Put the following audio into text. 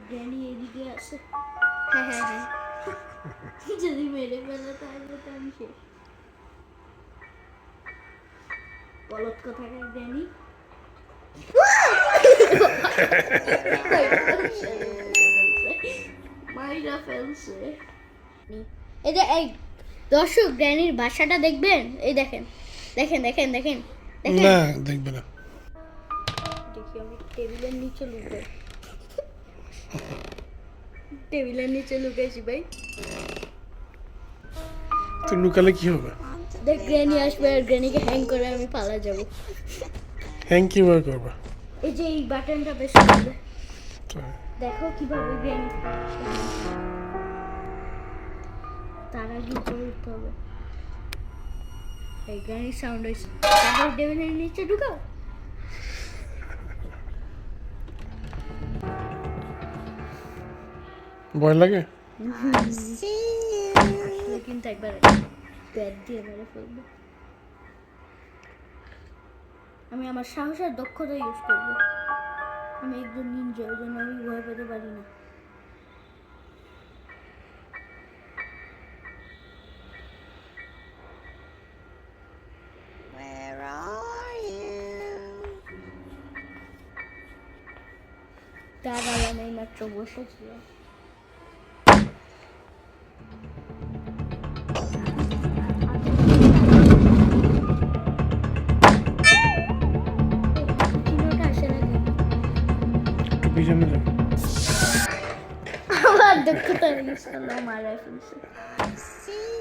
Granny এদিকে আছে। হ্যাঁ হ্যাঁ হ্যাঁ, যদি মেরে ফেলে তাহলে তো আমি শেষ। বলত কোথাকার গ্র্যানি। মাইরা ফেলছে। এই যে এই দর্শক গ্র্যানির বাসাটা দেখবেন, এই দেখেন দেখেন দেখেন দেখেন দেখেন। না দেখবে না। দেখি আমি টেবিলের নিচে লুকাই। টেবিলের নিচে লুকাইছি ভাই। তুই লুকালে কি হবে? দেখ গ্র্যানি আসবে আর গ্র্যানিকে হ্যাং করে আমি পালা যাব। হ্যাং কিভাবে করবা? এই যে এই বাটনটা বেশ করবে, দেখো কিভাবে গ্র্যানি। তার আগে উপরে উঠতে হবে। এই গ্র্যানি সাউন্ড হয়েছে, তারপর টেবিলের নিচে ঢুকাও। ভয় লাগে? আসলে কিন্তু একবার ব্যাট দিয়ে মেরে ফেলবো। আমি আমার সাহস আর দক্ষতা ইউজ করবো। আমি একজন নিনজা, ওই জন্য আমি ভয় পেতে পারি না। Where are you? তার আলাম এই মাত্র বসেছিল। চিনোটা আসে না কেন? একটু পিছনে যা। আমার দক্ষতা ইউজ করলাম, মারা ফেলছে। See